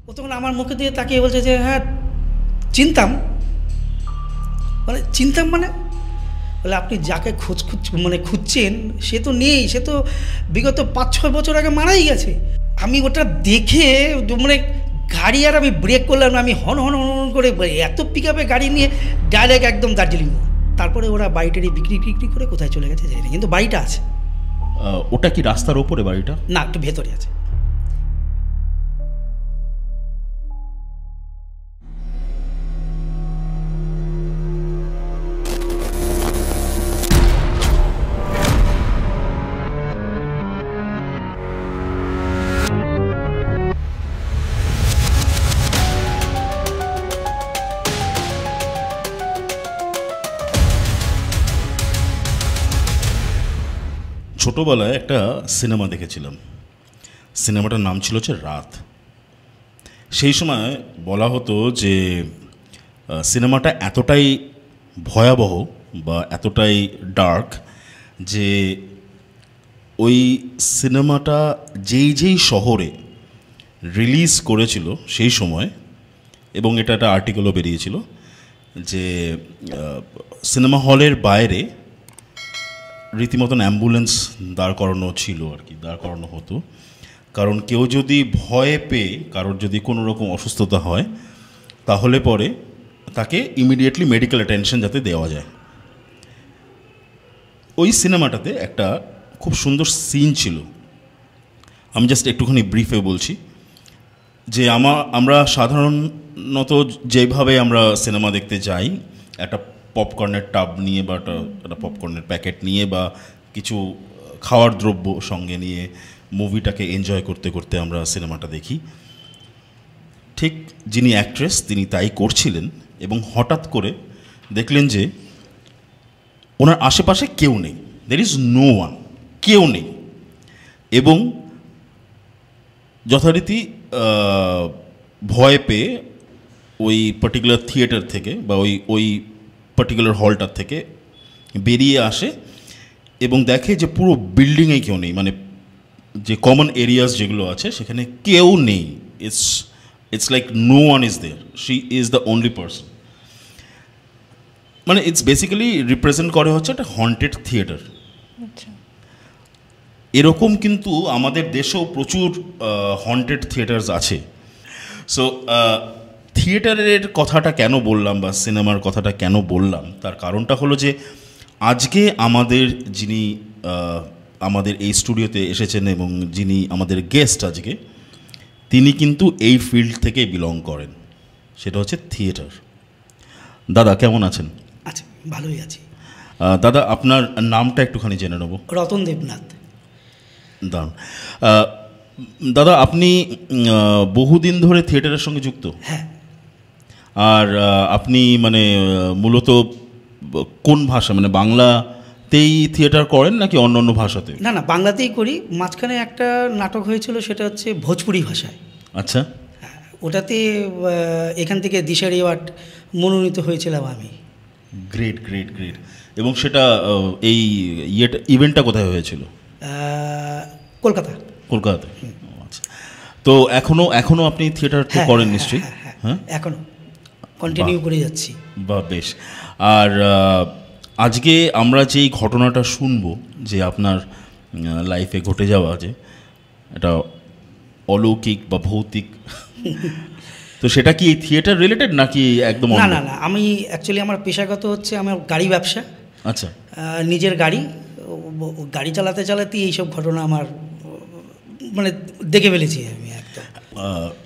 ও তখন আমার মুখে দিয়ে তাকিয়ে বলছে যে হ্যাঁ চিনতাম। চিনতাম বলে আপনি যাকে খুঁজছেন সে তো নেই, সে তো বিগত 5-6 বছর আগে মারাই গেছে। আমি ওটা দেখে গাড়ি আর আমি ব্রেক করলাম না, আমি হন হন হন করে এত পিক আপে গাড়ি নিয়ে ডাইরেক্ট একদম দার্জিলিং। তারপরে ওরা বাড়িটারি বিক্রি করে কোথায় চলে গেছে জানি না, কিন্তু বাড়িটা আছে। ওটা কি রাস্তার ওপরে বাড়িটা? না, একটু ভেতরে আছে। ছোটোবেলায় একটা সিনেমা দেখেছিলাম, সিনেমাটার নাম ছিল হচ্ছে রাত। সেই সময় বলা হতো যে সিনেমাটা এতটাই ভয়াবহ বা এতটাই ডার্ক যে ওই সিনেমাটা যেই শহরে রিলিজ করেছিল সেই সময়, এবং এটা একটা আর্টিকেলও বেরিয়েছিল যে সিনেমা হলের বাইরে রীতিমতন অ্যাম্বুলেন্স দাঁড় করানো ছিল আর কি, দাঁড় করানো হতো, কারণ কেউ যদি ভয়ে পেয়ে কারোর যদি কোনো রকম অসুস্থতা হয় তাহলে পরে তাকে ইমিডিয়েটলি মেডিকেল অ্যাটেনশন যাতে দেওয়া যায়। ওই সিনেমাটাতে একটা খুব সুন্দর সিন ছিল, আমি জাস্ট একটুখানি ব্রিফে বলছি যে আমরা সাধারণত যেভাবে আমরা সিনেমা দেখতে যাই, একটা পপকর্নের টাব নিয়ে বা একটা পপকর্নের প্যাকেট নিয়ে বা কিছু খাওয়ার দ্রব্য সঙ্গে নিয়ে মুভিটাকে এনজয় করতে করতে আমরা সিনেমাটা দেখি। ঠিক যিনি অ্যাক্ট্রেস তিনি তাই করছিলেন, এবং হঠাৎ করে দেখলেন যে ওনার আশেপাশে কেউ নেই, দের ইজ নো ওয়ান, কেউ নেই, এবং যথারীতি ভয় পেয়ে ওই পার্টিকুলার থিয়েটার থেকে বা ওই পার্টিকুলার হলটার থেকে বেরিয়ে আসে এবং দেখে যে পুরো বিল্ডিংয়ে কেউ নেই, মানে যে কমন এরিয়াস যেগুলো আছে সেখানে কেউ নেই। It's like no one is there, she is the only person. মানে ইটস বেসিক্যালি রিপ্রেজেন্ট করে হচ্ছে একটা হন্টেড থিয়েটার। এরকম কিন্তু আমাদের দেশেও প্রচুর হন্টেড থিয়েটার্স আছে। সো থিয়েটারের কথাটা কেন বললাম বা সিনেমার কথাটা কেন বললাম, তার কারণটা হলো যে আজকে যিনি আমাদের এই স্টুডিওতে এসেছেন এবং যিনি আমাদের গেস্ট আজকে, তিনি কিন্তু এই ফিল্ড থেকে বিলং করেন, সেটা হচ্ছে থিয়েটার। দাদা কেমন আছেন? আচ্ছা, ভালোই আছি। দাদা আপনার নামটা একটুখানি জেনে নেব। রতন দেবনাথ। দারুণ। দাদা আপনি বহুদিন ধরে থিয়েটারের সঙ্গে যুক্ত? হ্যাঁ। আর আপনি মানে মূলত কোন ভাষা, মানে বাংলাতেই থিয়েটার করেন নাকি অন্য অন্য ভাষাতে? না, বাংলাতেই করি। মাঝখানে একটা নাটক হয়েছিল, সেটা হচ্ছে ভোজপুরি ভাষায়। আচ্ছা। ওটাতে এখান থেকে দিশারি অ্যাওয়ার্ড মনোনীত হয়েছিলাম আমি। Great great great. এবং সেটা এই ইভেন্টটা কোথায় হয়েছিল? কলকাতাতে। আচ্ছা, তো এখনো আপনি থিয়েটার করেন নিশ্চয়ই? হ্যাঁ, এখনো কন্টিনিউ করে যাচ্ছি। বা বেশ। আর আজকে আমরা যেই ঘটনাটা শুনবো যে আপনার লাইফে ঘটে যাওয়া, যে এটা অলৌকিক বা ভৌতিক, তো সেটা কি থিয়েটার রিলেটেড নাকি একদম? না, আমি অ্যাকচুয়ালি আমার পেশাগত হচ্ছে আমার গাড়ি ব্যবসা। আচ্ছা। নিজের গাড়ি চালাতে চালাতেই এইসব ঘটনা আমার মানে দেখে ফেলেছি আমি একদম।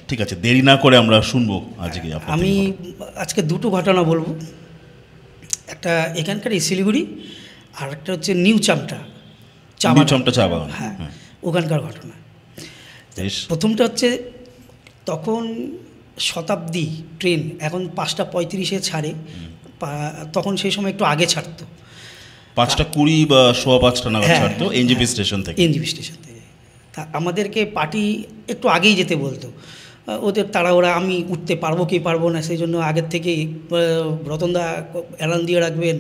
ঠিক আছে, দেরি না করে আমরা শুনবো আজকে। আমি আজকে দুটো ঘটনা বলবো, একটা এখানকার শিলিগুড়ি, আর একটা হচ্ছে নিউ চামটা চা বাগান। হ্যাঁ, ওখানকার ঘটনা। প্রথমটা হচ্ছে তখন শতাব্দী ট্রেন এখন 5:35 ছাড়ে, তখন সেই সময় একটু আগে ছাড়তো, 5:20 বা 5:15 নাগাদ ছাড়তো এনজিপি স্টেশন থেকে। তা আমাদেরকে পার্টি একটু আগেই যেতে বলতো, ওদের তাড়াহুড়া, আমি উঠতে পারবো কি পারবো না সেই জন্য আগের থেকেই রতনদা অ্যালার্ম দিয়ে রাখবেন,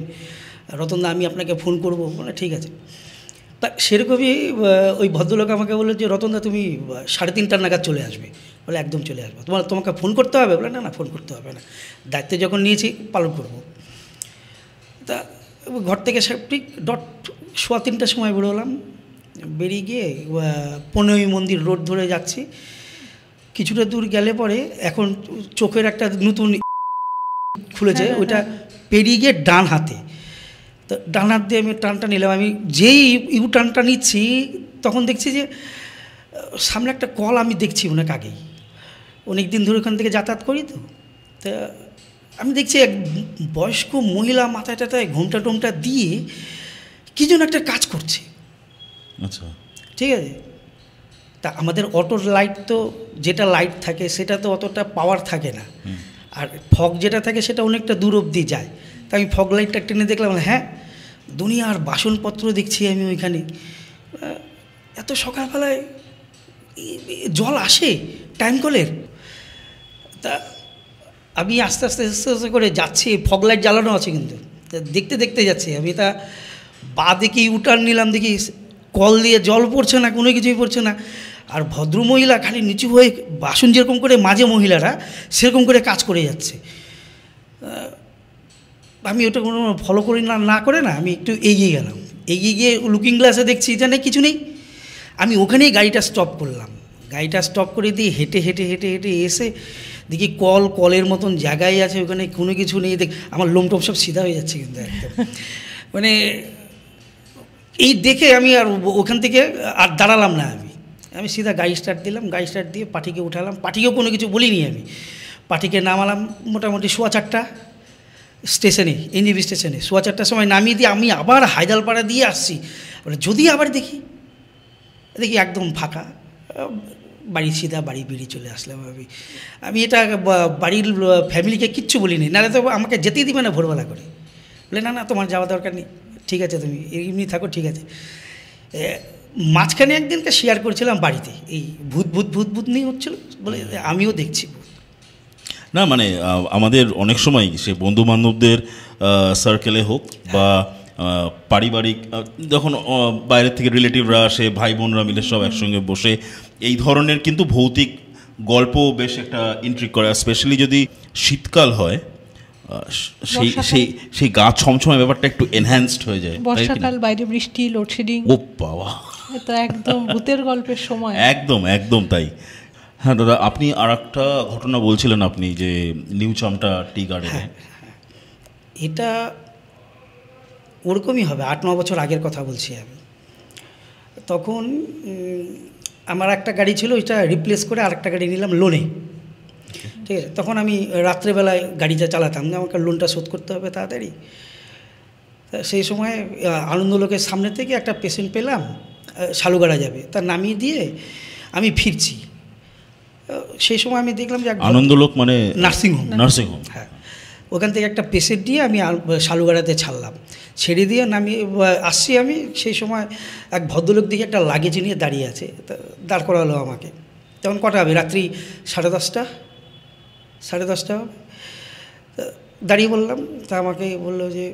রতনদা আমি আপনাকে ফোন করবো, মানে ঠিক আছে। তা সেরকমই ওই ভদ্রলোক আমাকে বললো যে রতনদা তুমি 3:30 নাগাদ চলে আসবে, বলে একদম চলে আসবো, তোমাকে ফোন করতে হবে? বলে না ফোন করতে হবে না, দায়িত্ব যখন নিয়েছি পালন করব। তা ঘর থেকে ঠিক ডট 3:15টার সময় বেরোলাম, বেরিয়ে গিয়ে 15 মন্দির রোড ধরে যাচ্ছি। কিছুটা দূর গেলে পরে এখন চোখের একটা নতুন খুলেছে, ওইটা পেরিয়ে গিয়ে ডান হাতে, তো ডান হাত দিয়ে আমি টানটা নিলাম। আমি যেই ইউ টার্নটা নিচ্ছি তখন দেখছি যে সামনে একটা কল আমি দেখছি অনেক আগেই, অনেক দিন ধরে ওখান থেকে যাতায়াত করি। তো তা আমি দেখছি এক বয়স্ক মহিলা মাথায় টাথায় ঘোমটা টোমটা দিয়ে কী যেন একটা কাজ করছে। আচ্ছা, ঠিক আছে। তা আমাদের অটোর লাইট তো যেটা লাইট থাকে সেটা তো অতটা পাওয়ার থাকে না, আর ফগ যেটা থাকে সেটা অনেকটা দূর অবধি যায়। তা আমি ফগ লাইটটা টেনে দেখলাম, হ্যাঁ দুনিয়ার বাসনপত্র দেখছি আমি ওইখানে। এত সকালবেলায় জল আসে টাইম কলের। তা আমি আস্তে আস্তে আস্তে আস্তে করে যাচ্ছি, ফগ লাইট জ্বালানো আছে কিন্তু, দেখতে দেখতে যাচ্ছি আমি। তা বা দেখি ইউটার্ন নিলাম, দেখি কল দিয়ে জল পড়ছে না, কোনো কিছুই পড়ছে না। আর ভদ্রমহিলা খালি নিচু হয়ে বাসন যেরকম করে মাঝে মহিলারা সেরকম করে কাজ করে যাচ্ছে। আমি ওটা কোনো ফলো করি না করে না আমি একটু এগিয়ে গেলাম। এগিয়ে গিয়ে লুকিং গ্লাসে দেখছি এখানে কিছু নেই। আমি ওখানেই গাড়িটা স্টপ করলাম। গাড়িটা স্টপ করে দিয়ে হেঁটে হেঁটে হেঁটে হেঁটে এসে দেখি কলের মতন জায়গায় আছে, ওখানে কোনো কিছু নেই। আমার লোমটোম সব সিধা হয়ে যাচ্ছে কিন্তু একদম। মানে এই দেখে আমি আর ওখান থেকে আর দাঁড়ালাম না। আমি সিধা গাড়ি স্টার্ট দিলাম, গাড়ি স্টার্ট দিয়ে পাঠিকে উঠালাম। পাঠিকেও কোনো কিছু বলিনি আমি। পাঠিকে নামালাম মোটামুটি 4:15 স্টেশনে, এনজিবি স্টেশনে 4:15 সময় নামিয়ে দিয়ে আমি আবার হায়দারপাড়া দিয়ে আসছি। যদি আবার দেখি একদম ফাঁকা, সিধা বাড়ি বেরিয়ে চলে আসলাম। আমি এটা বাড়ির ফ্যামিলিকে কিচ্ছু বলিনি, নাহলে তো আমাকে যেতেই দিবে না ভোরবেলা করে। বলে না তোমার যাওয়া দরকার নেই, ঠিক আছে তুমি এমনি থাকো, ঠিক আছে। মাঝখানে একদিনকে শেয়ার করেছিলাম বাড়িতে, এই ভূত নিয়ে হচ্ছিল বলে আমিও দেখছি না। মানে আমাদের অনেক সময় সে বন্ধু বান্ধবদের সার্কেলে হোক বা পারিবারিক, যখন বাইরের থেকে রিলেটিভরা আসে, ভাই বোনরা মিলে সব একসঙ্গে বসে এই ধরনের কিন্তু ভৌতিক গল্প বেশ একটা ইন্ট্রিগ করে, স্পেশালি যদি শীতকাল হয়, সেই গা ছমছমে ব্যাপারটা একটু এনহ্যান্সড হয়ে যায়। বর্ষাকাল, বাইরে বৃষ্টি, লোডশেডিং, ও বাবা, তো একদম ভূতের গল্পের সময়। একদম তাই। হ্যাঁ দাদা, আপনি আর একটা ঘটনা বলছিলেন, আপনি যে নিউ চামটা টি গার্ডেনে। এটা ওরকমই হবে, 8-9 বছর আগের কথা বলছি আমি। তখন আমার একটা গাড়ি ছিল, ওইটা রিপ্লেস করে আরেকটা গাড়ি নিলাম লোনে। ঠিক আছে। তখন আমি রাত্রেবেলায় গাড়িটা চালাতাম, আমাকে লোনটা শোধ করতে হবে তাড়াতাড়ি। সেই সময় আনন্দলোকের সামনে থেকে একটা পেশেন্ট পেলাম, শালুগাড়া যাবে, তা নামিয়ে দিয়ে আমি ফিরছি। সেই সময় আমি দেখলাম যে আনন্দলোক মানে নার্সিংহোম। হ্যাঁ, ওখান থেকে একটা পেশেন্ট দিয়ে আমি শালুগাড়াতে ছাড়লাম, ছেড়ে দিয়ে নামিয়ে আসছি আমি। সেই সময় এক ভদ্রলোক দিকে একটা লাগেজ নিয়ে দাঁড়িয়ে আছে, দাঁড় করালো আমাকে। তখন কটা হবে, রাত্রি 10:30 হবে। দাঁড়িয়ে বললাম, তা আমাকে বললো যে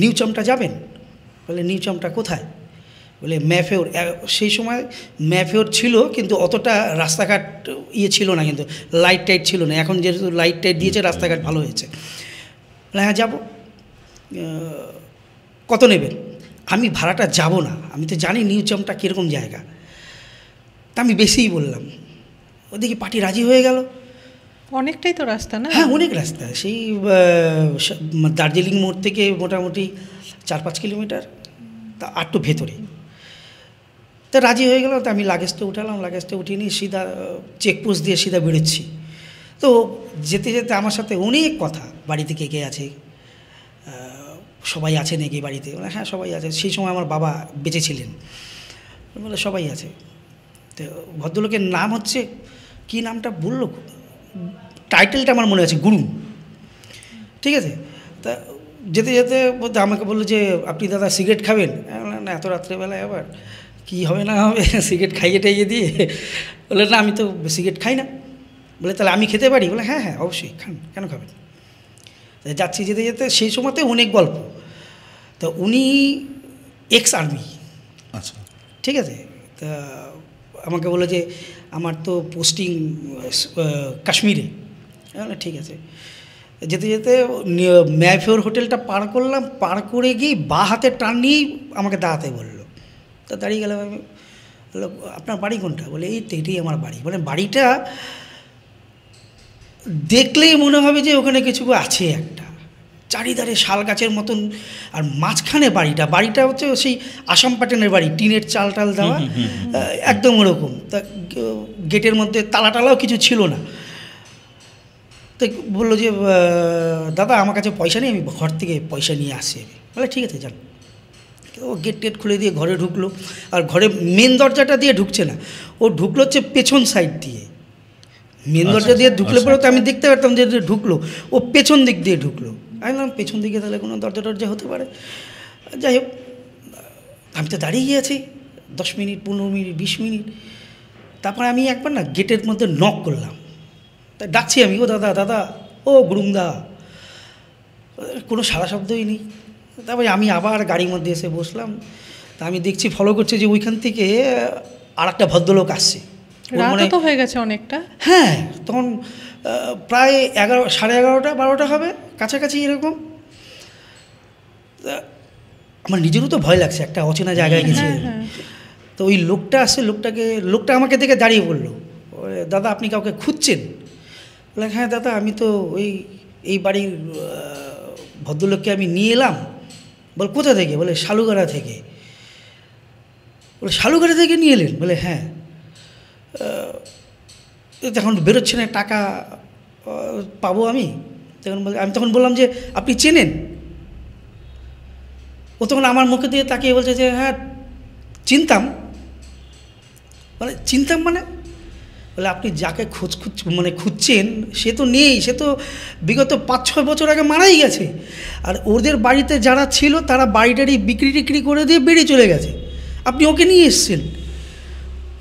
নিউ চামটা যাবেন? বলে নিউ চামটা কোথায়? বলে ম্যাফেওর। সেই সময় ম্যাফেওর ছিল, কিন্তু অতটা রাস্তাঘাট ছিল না, কিন্তু লাইট টাইট ছিল না। এখন যেহেতু লাইট টাইট দিয়েছে, রাস্তাঘাট ভালো হয়েছে। হ্যাঁ যাবো। কত নেবেন? আমি ভাড়াটা যাব না, আমি তো জানি নিউ চামটা কীরকম জায়গা, তা আমি বেশিই বললাম। ওদিকে পার্টি রাজি হয়ে গেল। অনেকটাই তো রাস্তা না? হ্যাঁ অনেক রাস্তা, সেই দার্জিলিং মোড় থেকে মোটামুটি 4-5 কিলোমিটার, তা একটু ভেতরে। তা রাজি হয়ে গেল। তা আমি লাগেজটা উঠালাম, লাগেজটা উঠিয়ে নিয়ে সিধা চেকপোস্ট দিয়ে সিধা বেরোচ্ছি। তো যেতে যেতে আমার সাথে অনেক কথা, বাড়িতে কে কে আছে, সবাই আছে নাকি বাড়িতে? বলে হ্যাঁ সবাই আছে। সেই সময় আমার বাবা বেঁচে ছিলেন। বলে সবাই আছে। তো ভদ্রলোকের নাম হচ্ছে, কী নামটা বললো, টাইটেলটা আমার মনে আছে, গুরু। ঠিক আছে। তা যেতে যেতে আমাকে বললো যে আপনি দাদা সিগারেট খাবেন? না এত রাত্রেবেলায় আবার কী হবে না হবে, সিগারেট খাইয়ে টাইয়ে দিয়ে। বলে না আমি তো সিগারেট খাই না। বলে তাহলে আমি খেতে পারি? বলে হ্যাঁ অবশ্যই খান, কেন খাবেন। যাচ্ছি যেতে যেতে সেই সময়তে অনেক গল্প। তো উনি এক্স আর্মি। আচ্ছা, ঠিক আছে। তা আমাকে বললো যে আমার তো পোস্টিং কাশ্মীরে। ঠিক আছে, যেতে যেতে ম্যাফিওর হোটেলটা পার করলাম, পার করে গিয়ে বাঁ হাতে টান নিয়েই আমাকে দাঁড়াতে বললো। তা দাঁড়িয়ে গেলাম আমি, বললো আপনার বাড়ি কোনটা? বলে এই তো এটাই আমার বাড়ি। মানে বাড়িটা দেখলেই মনে হবে যে ওখানে কিছু আছে একটা, চারিধারে শাল গাছের মতন, আর মাঝখানে বাড়িটা হচ্ছে সেই আসাম প্যাটার্নের বাড়ি, টিনের চাল টাল দেওয়া, একদম ওরকম। তা গেটের মধ্যে তালা টালাও কিছু ছিল না। তো বললো যে দাদা আমার কাছে পয়সা নেই, আমি ঘর থেকে পয়সা নিয়ে আসি। বলে ঠিক আছে যান। ও গেট টেট খুলে দিয়ে ঘরে ঢুকলো, আর ঘরে মেন দরজাটা দিয়ে ঢুকছে না, ও ঢুকলো হচ্ছে পেছন সাইড দিয়ে। মেন দরজা দিয়ে ঢুকলে পরে তো আমি দেখতে পারতাম যে ঢুকলো, ও পেছন দিক দিয়ে ঢুকলো। আমি বললাম পেছন দিকে তাহলে কোনো দরজা হতে পারে। যাই হোক, আমি তো দাঁড়িয়ে গিয়েছি 10 মিনিট, 15 মিনিট, 20 মিনিট। তারপরে আমি একবার না গেটের মধ্যে নক করলাম, তা ডাকছি আমি, ও দাদা দাদা, ও গুরুমদা, কোনো সারা শব্দই নেই। তারপরে আমি আবার গাড়ির মধ্যে এসে বসলাম। তা আমি দেখছি ফলো করছে যে ওইখান থেকে আর একটা ভদ্রলোক আসছে। রাতও তো হয়ে গেছে অনেকটা। হ্যাঁ, তখন প্রায় 11:30, 12টা হবে কাছাকাছি এরকম। আমার নিজেরও তো ভয় লাগছে, একটা অচেনা জায়গায় গেছি। তো ওই লোকটা আসছে, লোকটা আমাকে দেখে দাঁড়িয়ে বললো, দাদা আপনি কাউকে খুঁজছেন? বলে হ্যাঁ দাদা, আমি তো এই বাড়ির ভদ্রলোককে আমি নিয়ে এলাম। বল কোথা থেকে? বলে শালুগাড়া থেকে। বলে শালুগাড়া থেকে নিয়ে এলেন? বলে হ্যাঁ। তখন বেরোচ্ছে না, টাকা পাবো আমি। তখন বললাম যে আপনি চেনেন? ও তখন আমার মুখে দিয়ে তাকিয়ে বলছে যে হ্যাঁ চিনতাম। মানে বলে আপনি যাকে খুঁজছেন সে তো নেই, সে তো বিগত 5-6 বছর আগে মারাই গেছে। আর ওদের বাড়িতে যারা ছিল তারা বাড়িটারি বিক্রি করে দিয়ে বেরিয়ে চলে গেছে, আপনি ওকে নিয়ে এসছেন।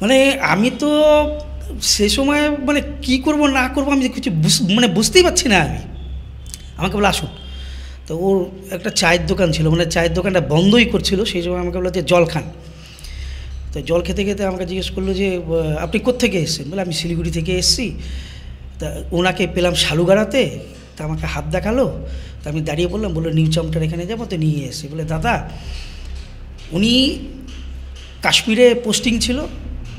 মানে আমি তো সে সময় কী করব না করবো আমি কিছু বুঝতেই পারছি না। আমাকে বলে আসুন। তো ওর একটা চায়ের দোকান ছিল, চায়ের দোকানটা বন্ধই করছিল সেই সময়। আমাকে বললো যে জল খান। তো জল খেতে খেতে আমাকে জিজ্ঞেস করলো যে আপনি কোত্থেকে এসেছেন? বলে আমি শিলিগুড়ি থেকে এসেছি। তা ওনাকে পেলাম শালুগাড়াতে, তা আমাকে হাত দেখালো। তা আমি দাঁড়িয়ে বললাম, বললো নিউ চামটার এখানে যাবো, তো নিয়ে এসেছি। বলে দাদা উনি কাশ্মীরে পোস্টিং ছিল,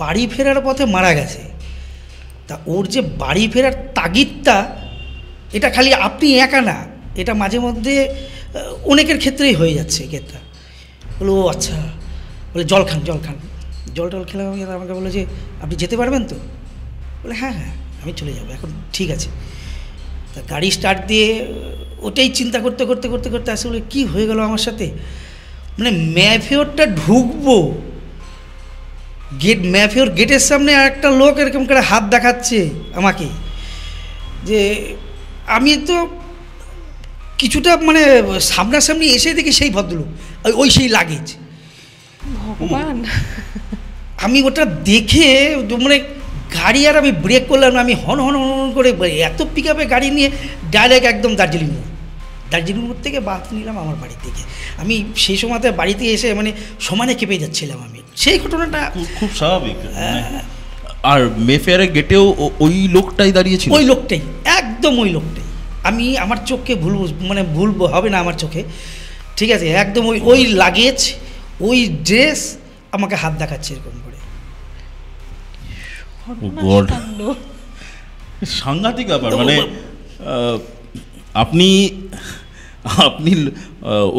বাড়ি ফেরার পথে মারা গেছে। তা ওর যে বাড়ি ফেরার তাগিদটা, এটা খালি আপনি একা না, এটা মাঝে মধ্যে অনেকের ক্ষেত্রেই হয়ে যাচ্ছে ক্ষেত্রে। বলো ও আচ্ছা। বলে জল খান। জল খেলাম। আমাকে বললো যে আপনি যেতে পারবেন তো? বলে হ্যাঁ আমি চলে যাবো এখন, ঠিক আছে। তা গাড়ি স্টার্ট দিয়ে ওটাই চিন্তা করতে আসলে কী হয়ে গেল আমার সাথে। ম্যাফিওরটা ঢুকবো, ম্যাফিওর গেটের সামনে আর একটা লোক এরকম করে হাত দেখাচ্ছে আমাকে, যে আমি তো কিছুটা সামনাসামনি এসে দেখি সেই ভদ্রলোক, সেই লাগেজ। ভগবান! আমি ওটা দেখে গাড়ি আর আমি ব্রেক করলাম না, আমি হন করে এত পিক আপে গাড়ি নিয়ে ডাইরেক্ট একদম দার্জিলিং মোড় থেকে বাস নিলাম আমার বাড়ি থেকে। আমি সেই সময়তে বাড়িতে এসে সমানে কেঁপে যাচ্ছিলাম আমি। সেই ঘটনাটা খুব স্বাভাবিক। আর মেফেয়ারের গেটেও ওই লোকটাই দাঁড়িয়েছিল? ওই লোকটাই, একদম ওই লোকটাই। আমি আমার চোখকে ভুলবো হবে না আমার চোখে, ঠিক আছে? একদম ওই লাগেজ, ওই ড্রেস, আমাকে হাত দেখাচ্ছে এরকম করে। সাংঘাতিক ব্যাপার। আপনি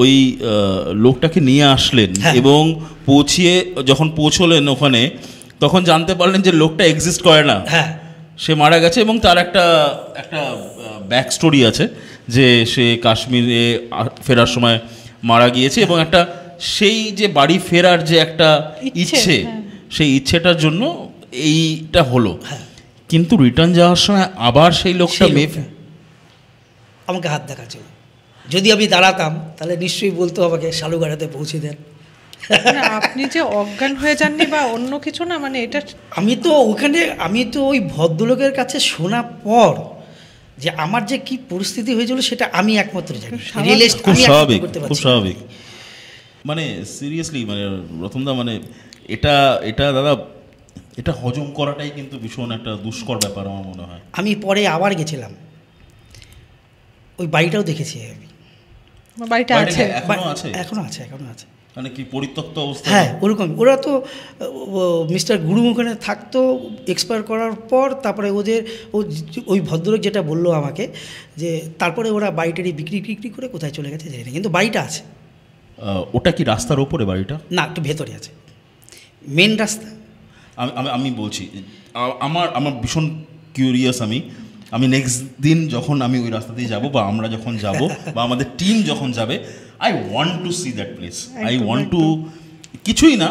ওই লোকটাকে নিয়ে আসলেন এবং যখন পৌঁছলেন ওখানে, তখন জানতে পারলেন যে লোকটা এক্সিস্ট করে না, সে মারা গেছে। এবং তার একটা ব্যাক স্টোরি আছে যে সে কাশ্মীরে ফেরার সময় মারা গিয়েছে, এবং একটা সেই যে বাড়ি ফেরার যে একটা ইচ্ছে, সেই ইচ্ছেটার জন্য এইটা হলো। কিন্তু রিটার্ন যাওয়ার সময় আবার সেই লোকটা আমাকে হাত দেখাচ্ছিল। যদি আমি দাঁড়াতাম তাহলে নিশ্চয়ই বলতো আমাকে শালুগাড়াতে পৌঁছে দেন। আপনি যে অজ্ঞান হয়ে যাননি বা অন্য কিছু না, এটা আমি তো ওই ভদ্রলোকের কাছে শোনার পর যে আমার যে কি পরিস্থিতি হয়েছিল সেটা আমি একমাত্র জানি। খুব স্বাভাবিক, খুব স্বাভাবিক। সিরিয়াসলি রতনদা, এটা দাদা এটা হজম করাটাই কিন্তু ভীষণ একটা দুষ্কর ব্যাপার আমার মনে হয়। আমি পরে আবার গেছিলাম, ওই বাড়িটাও দেখেছি আমি। বাড়িটা আছে এখনো আছে। মানে কি পরিত্যক্ত অবস্থা? হ্যাঁ ওরকম। ওরা তো মিস্টার গুরুম ওখানে থাকতো এক্সপায়ার করার পর, তারপরে ওদের ওই ভদ্রলোক যেটা বললো আমাকে যে তারপরে ওরা বাড়িটারি বিক্রি করে কোথায় চলে গেছে জানি না, কিন্তু বাড়িটা আছে। ওটা কি রাস্তার ওপরে বাড়িটা? না, একটু ভেতরে আছে, মেন রাস্তা। আমি বলছি আমার ভীষণ কিউরিয়াস। আমি নেক্সট দিন যখন আমি ওই রাস্তা দিয়ে যাবো, বা আমরা যখন যাব, বা আমাদের টিম যখন যাবে, I want to see that place. I want to, কিছুই না,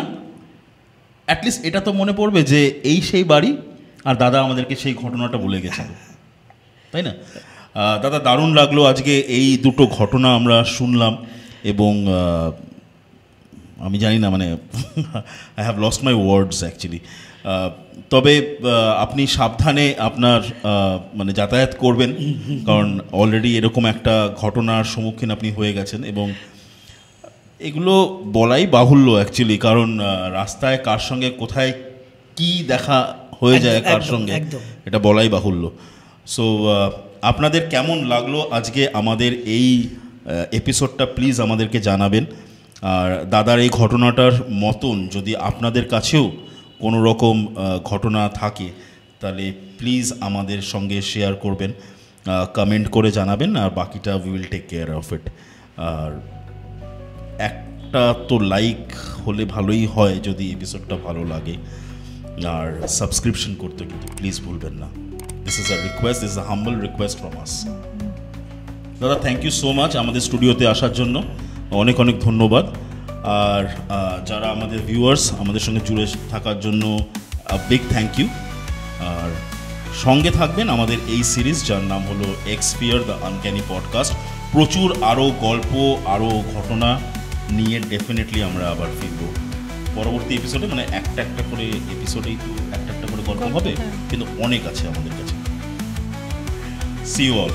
অ্যাটলিস্ট এটা তো মনে পড়বে যে এই সেই বাড়ি, আর দাদা আমাদেরকে সেই ঘটনাটা বলে গেছিল, তাই না? দাদা, দারুণ লাগলো আজকে এই দুটো ঘটনা আমরা শুনলাম, এবং আমি জানি না, মানে I have lost my words actually. তবে আপনি সাবধানে আপনার মানে যাতায়াত করবেন, কারণ অলরেডি এরকম একটা ঘটনার সম্মুখীন আপনি হয়ে গেছেন, এবং এগুলো বলাই বাহুল্য অ্যাকচুয়ালি, কারণ রাস্তায় কার সঙ্গে কোথায় কি দেখা হয়ে যায় কার সঙ্গে, এটা বলাই বাহুল্য। সো আপনাদের কেমন লাগলো আজকে আমাদের এই এপিসোডটা প্লিজ আমাদেরকে জানাবেন। আর দাদার এই ঘটনাটার মতন যদি আপনাদের কাছেও কোনো রকম ঘটনা থাকে, তাহলে প্লিজ আমাদের সঙ্গে শেয়ার করবেন, কমেন্ট করে জানাবেন, আর বাকিটা we will take care of it. আর একটা তো লাইক হলে ভালোই হয় যদি এপিসোডটা ভালো লাগে, আর সাবস্ক্রিপশন করতে কিন্তু প্লিজ ভুলবেন না। This is a request, this is a humble request from আস। দাদা, থ্যাংক ইউ সো মাচ আমাদের স্টুডিওতে আসার জন্য, অনেক অনেক ধন্যবাদ। আর যারা আমাদের ভিউয়ার্স, আমাদের সঙ্গে জুড়ে থাকার জন্য বিগ থ্যাংক ইউ। আর সঙ্গে থাকবেন আমাদের এই সিরিজ, যার নাম হলো এক্সপিয়ার দ্য আনক্যানি পডকাস্ট। প্রচুর আরও গল্প, আরও ঘটনা নিয়ে ডেফিনেটলি আমরা আবার ফিরব পরবর্তী এপিসোডে। মানে একটা করে এপিসোডেই তো একটা করে গল্প হবে, কিন্তু অনেক আছে আমাদের কাছে। See you all.